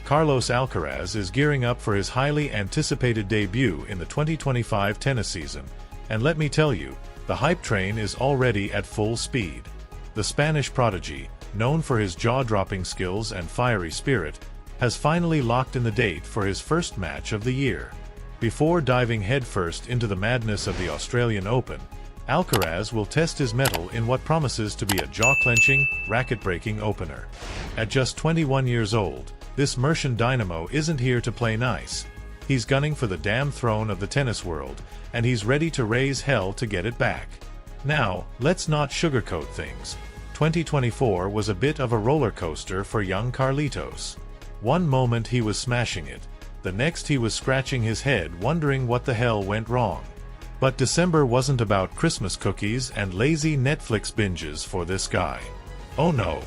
Carlos Alcaraz is gearing up for his highly anticipated debut in the 2025 tennis season, and let me tell you, the hype train is already at full speed. The Spanish prodigy, known for his jaw-dropping skills and fiery spirit, has finally locked in the date for his first match of the year. Before diving headfirst into the madness of the Australian Open, Alcaraz will test his mettle in what promises to be a jaw-clenching, racket-breaking opener. At just 21 years old, this Mercian dynamo isn't here to play nice. He's gunning for the damn throne of the tennis world, and he's ready to raise hell to get it back. Now, let's not sugarcoat things. 2024 was a bit of a roller coaster for young Carlitos. One moment he was smashing it, the next he was scratching his head wondering what the hell went wrong. But December wasn't about Christmas cookies and lazy Netflix binges for this guy. Oh no.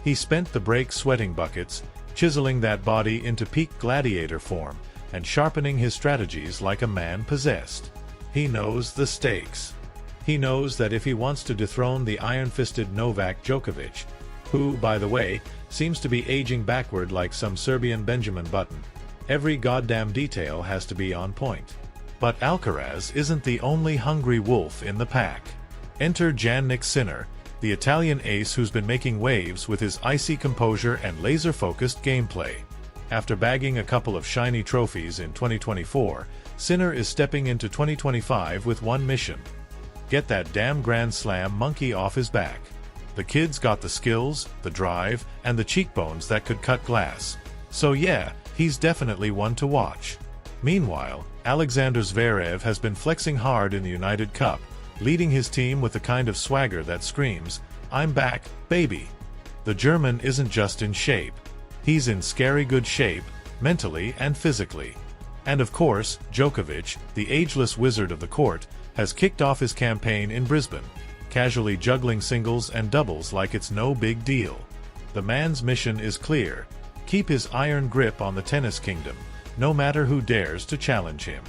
He spent the break sweating buckets, chiseling that body into peak gladiator form, and sharpening his strategies like a man possessed. He knows the stakes. He knows that if he wants to dethrone the iron-fisted Novak Djokovic, who, by the way, seems to be aging backward like some Serbian Benjamin Button, every goddamn detail has to be on point. But Alcaraz isn't the only hungry wolf in the pack. Enter Jannik, the Italian ace who's been making waves with his icy composure and laser-focused gameplay. After bagging a couple of shiny trophies in 2024, Sinner is stepping into 2025 with one mission: get that damn Grand Slam monkey off his back. The kid's got the skills, the drive, and the cheekbones that could cut glass. So yeah, he's definitely one to watch. Meanwhile, Alexander Zverev has been flexing hard in the United Cup, leading his team with the kind of swagger that screams, "I'm back, baby." The German isn't just in shape. He's in scary good shape, mentally and physically. And of course, Djokovic, the ageless wizard of the court, has kicked off his campaign in Brisbane, casually juggling singles and doubles like it's no big deal. The man's mission is clear: keep his iron grip on the tennis kingdom, no matter who dares to challenge him.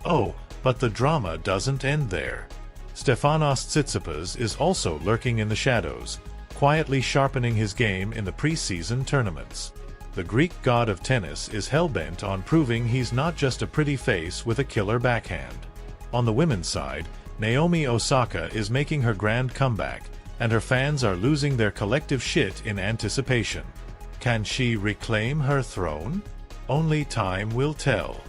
Oh, but the drama doesn't end there. Stefanos Tsitsipas is also lurking in the shadows, quietly sharpening his game in the pre-season tournaments. The Greek god of tennis is hell-bent on proving he's not just a pretty face with a killer backhand. On the women's side, Naomi Osaka is making her grand comeback, and her fans are losing their collective shit in anticipation. Can she reclaim her throne? Only time will tell.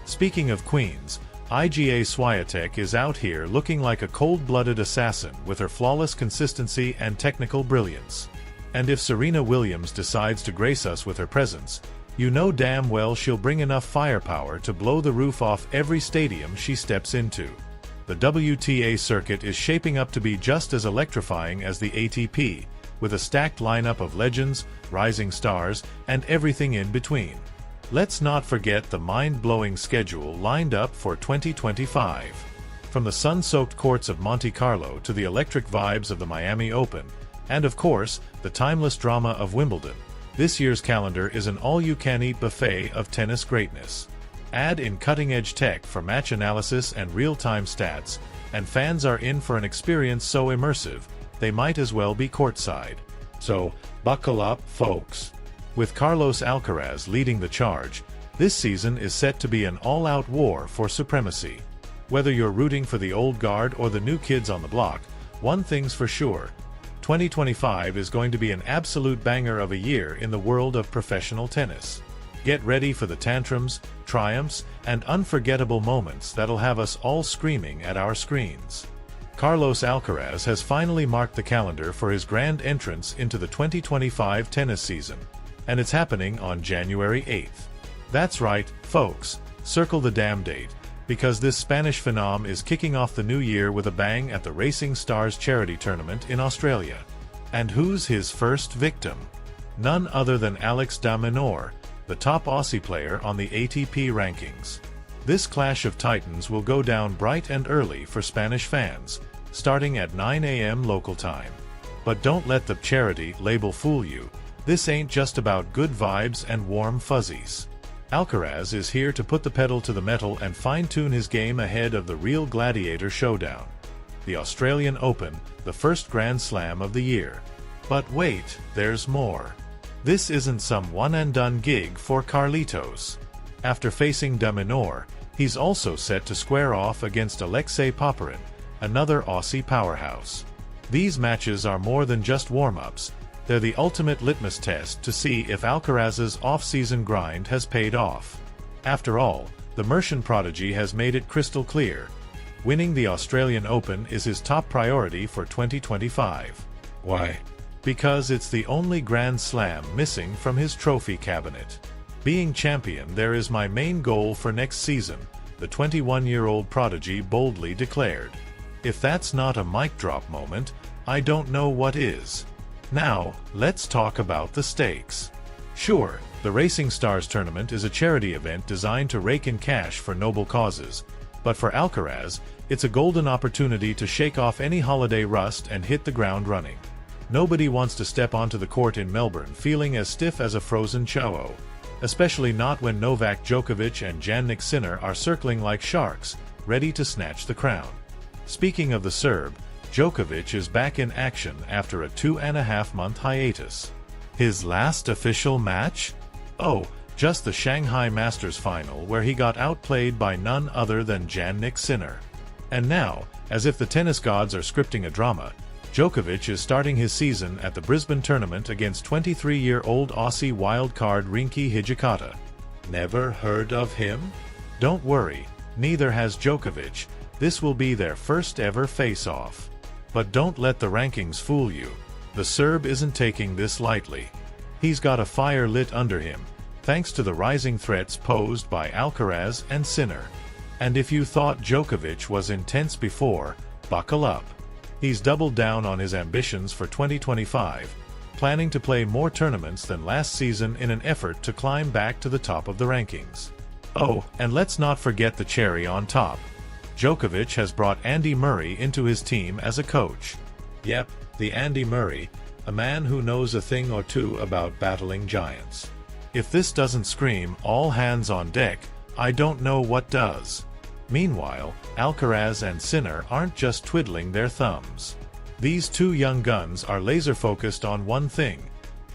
Speaking of queens, Iga Swiatek is out here looking like a cold-blooded assassin with her flawless consistency and technical brilliance. And if Serena Williams decides to grace us with her presence, you know damn well she'll bring enough firepower to blow the roof off every stadium she steps into. The WTA circuit is shaping up to be just as electrifying as the ATP, with a stacked lineup of legends, rising stars, and everything in between. Let's not forget the mind-blowing schedule lined up for 2025. From the sun-soaked courts of Monte Carlo to the electric vibes of the Miami Open, and of course, the timeless drama of Wimbledon, this year's calendar is an all-you-can-eat buffet of tennis greatness. Add in cutting-edge tech for match analysis and real-time stats, and fans are in for an experience so immersive, they might as well be courtside. So, buckle up, folks. With Carlos Alcaraz leading the charge, this season is set to be an all-out war for supremacy. Whether you're rooting for the old guard or the new kids on the block, one thing's for sure: 2025 is going to be an absolute banger of a year in the world of professional tennis. Get ready for the tantrums, triumphs, and unforgettable moments that'll have us all screaming at our screens. Carlos Alcaraz has finally marked the calendar for his grand entrance into the 2025 tennis season, and it's happening on January 8th. That's right, folks, circle the damn date, because this Spanish phenom is kicking off the new year with a bang at the Racing Stars charity tournament in Australia. And who's his first victim? None other than Alex de Minaur, the top Aussie player on the ATP rankings. This clash of titans will go down bright and early for Spanish fans, starting at 9 a.m. local time. But don't let the charity label fool you. This ain't just about good vibes and warm fuzzies. Alcaraz is here to put the pedal to the metal and fine-tune his game ahead of the real gladiator showdown: the Australian Open, the first Grand Slam of the year. But wait, there's more. This isn't some one-and-done gig for Carlitos. After facing de Minaur, he's also set to square off against Alexei Popyrin, another Aussie powerhouse. These matches are more than just warm-ups. They're the ultimate litmus test to see if Alcaraz's off-season grind has paid off. After all, the Mercian prodigy has made it crystal clear. Winning the Australian Open is his top priority for 2025. Why? Because it's the only Grand Slam missing from his trophy cabinet. Being champion there is my main goal for next season, the 21-year-old prodigy boldly declared. If that's not a mic drop moment, I don't know what is. Now, let's talk about the stakes. Sure, the Racing Stars tournament is a charity event designed to rake in cash for noble causes, but for Alcaraz, it's a golden opportunity to shake off any holiday rust and hit the ground running. Nobody wants to step onto the court in Melbourne feeling as stiff as a frozen chow, especially not when Novak Djokovic and Jannik Sinner are circling like sharks, ready to snatch the crown. Speaking of the Serb, Djokovic is back in action after a 2.5-month hiatus. His last official match? Oh, just the Shanghai Masters final where he got outplayed by none other than Jannik Sinner. And now, as if the tennis gods are scripting a drama, Djokovic is starting his season at the Brisbane tournament against 23-year-old Aussie wildcard Rinky Hijikata. Never heard of him? Don't worry, neither has Djokovic. This will be their first ever face-off. But don't let the rankings fool you. The Serb isn't taking this lightly. He's got a fire lit under him, thanks to the rising threats posed by Alcaraz and Sinner. And if you thought Djokovic was intense before, buckle up. He's doubled down on his ambitions for 2025, planning to play more tournaments than last season in an effort to climb back to the top of the rankings. Oh, and let's not forget the cherry on top. Djokovic has brought Andy Murray into his team as a coach. Yep, the Andy Murray, a man who knows a thing or two about battling giants. If this doesn't scream all hands on deck, I don't know what does. Meanwhile, Alcaraz and Sinner aren't just twiddling their thumbs. These two young guns are laser-focused on one thing: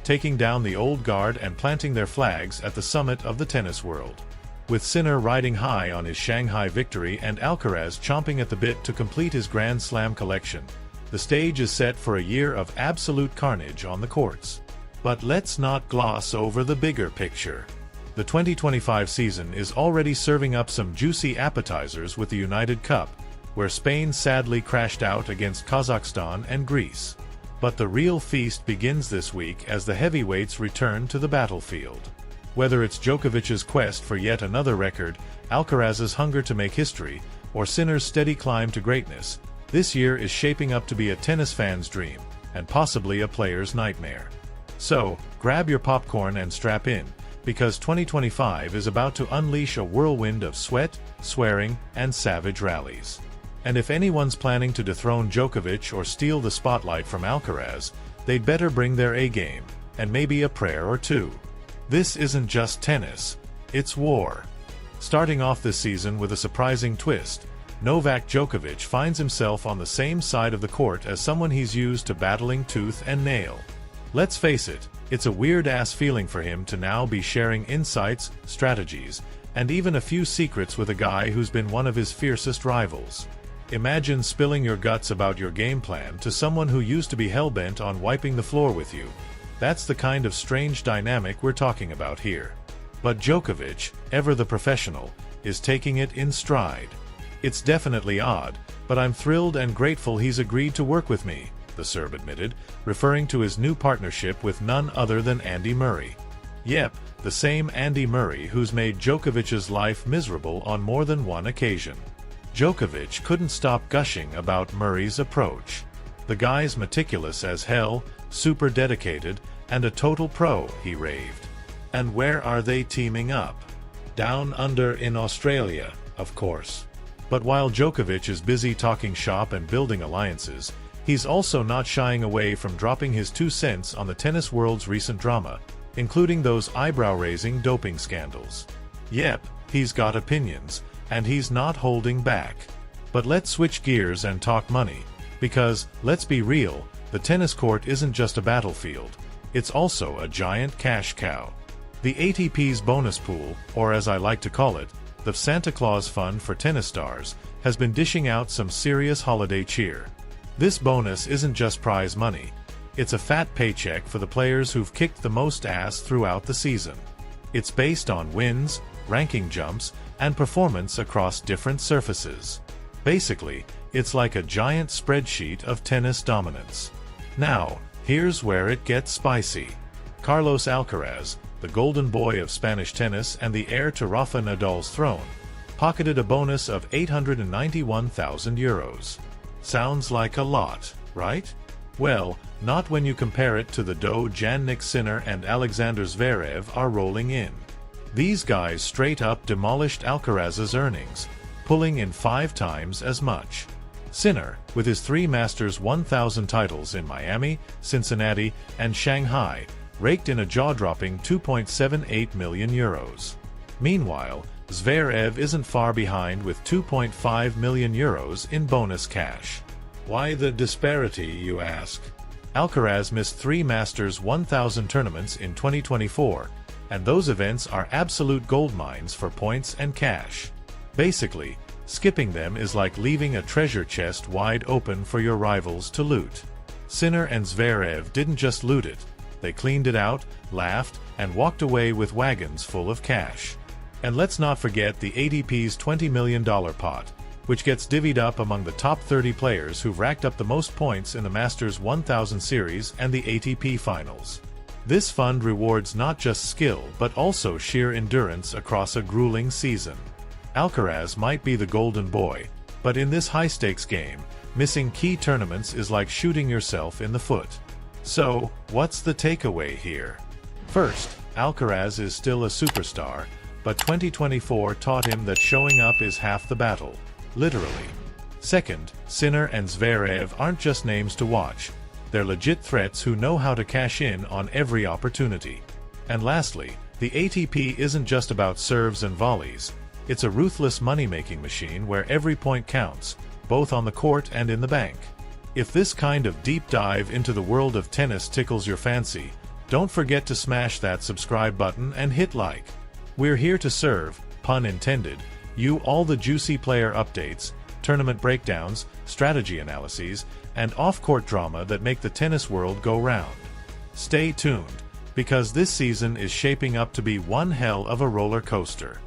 taking down the old guard and planting their flags at the summit of the tennis world. With Sinner riding high on his Shanghai victory and Alcaraz chomping at the bit to complete his Grand Slam collection, the stage is set for a year of absolute carnage on the courts. But let's not gloss over the bigger picture. The 2025 season is already serving up some juicy appetizers with the United Cup, where Spain sadly crashed out against Kazakhstan and Greece. But the real feast begins this week as the heavyweights return to the battlefield. Whether it's Djokovic's quest for yet another record, Alcaraz's hunger to make history, or Sinner's steady climb to greatness, this year is shaping up to be a tennis fan's dream, and possibly a player's nightmare. So, grab your popcorn and strap in, because 2025 is about to unleash a whirlwind of sweat, swearing, and savage rallies. And if anyone's planning to dethrone Djokovic or steal the spotlight from Alcaraz, they'd better bring their A-game, and maybe a prayer or two. This isn't just tennis, it's war. Starting off this season with a surprising twist, Novak Djokovic finds himself on the same side of the court as someone he's used to battling tooth and nail. Let's face it, it's a weird-ass feeling for him to now be sharing insights, strategies, and even a few secrets with a guy who's been one of his fiercest rivals. Imagine spilling your guts about your game plan to someone who used to be hell-bent on wiping the floor with you. That's the kind of strange dynamic we're talking about here. But Djokovic, ever the professional, is taking it in stride. It's definitely odd, but I'm thrilled and grateful he's agreed to work with me, the Serb admitted, referring to his new partnership with none other than Andy Murray. Yep, the same Andy Murray who's made Djokovic's life miserable on more than one occasion. Djokovic couldn't stop gushing about Murray's approach. The guy's meticulous as hell, super dedicated, and a total pro, he raved. And where are they teaming up? Down under in Australia, of course. But while Djokovic is busy talking shop and building alliances, he's also not shying away from dropping his 2 cents on the tennis world's recent drama, including those eyebrow-raising doping scandals. Yep, he's got opinions, and he's not holding back. But let's switch gears and talk money, because, let's be real, the tennis court isn't just a battlefield, it's also a giant cash cow. The ATP's bonus pool, or as I like to call it, the Santa Claus Fund for tennis stars, has been dishing out some serious holiday cheer. This bonus isn't just prize money. It's a fat paycheck for the players who've kicked the most ass throughout the season. It's based on wins, ranking jumps, and performance across different surfaces. Basically, it's like a giant spreadsheet of tennis dominance. Now, here's where it gets spicy. Carlos Alcaraz, the golden boy of Spanish tennis and the heir to Rafa Nadal's throne, pocketed a bonus of €891,000. Sounds like a lot, right? Well, not when you compare it to the dough Jannik Sinner and Alexander Zverev are rolling in. These guys straight up demolished Alcaraz's earnings, pulling in 5 times as much. Sinner, with his 3 Masters 1000 titles in Miami, Cincinnati, and Shanghai, raked in a jaw-dropping €2.78 million. Meanwhile, Zverev isn't far behind with €2.5 million in bonus cash. Why the disparity, you ask? Alcaraz missed 3 Masters 1000 tournaments in 2024, and those events are absolute goldmines for points and cash. Basically, skipping them is like leaving a treasure chest wide open for your rivals to loot. Sinner and Zverev didn't just loot it, they cleaned it out, laughed, and walked away with wagons full of cash. And let's not forget the ATP's $20 million pot, which gets divvied up among the top 30 players who've racked up the most points in the Masters 1000 series and the ATP finals. This fund rewards not just skill but also sheer endurance across a grueling season. Alcaraz might be the golden boy, but in this high-stakes game, missing key tournaments is like shooting yourself in the foot. So, what's the takeaway here? First, Alcaraz is still a superstar, but 2024 taught him that showing up is half the battle, literally. Second, Sinner and Zverev aren't just names to watch, they're legit threats who know how to cash in on every opportunity. And lastly, the ATP isn't just about serves and volleys, it's a ruthless money-making machine where every point counts, both on the court and in the bank. If this kind of deep dive into the world of tennis tickles your fancy, don't forget to smash that subscribe button and hit like. We're here to serve, pun intended, you all the juicy player updates, tournament breakdowns, strategy analyses, and off-court drama that make the tennis world go round. Stay tuned, because this season is shaping up to be one hell of a roller coaster.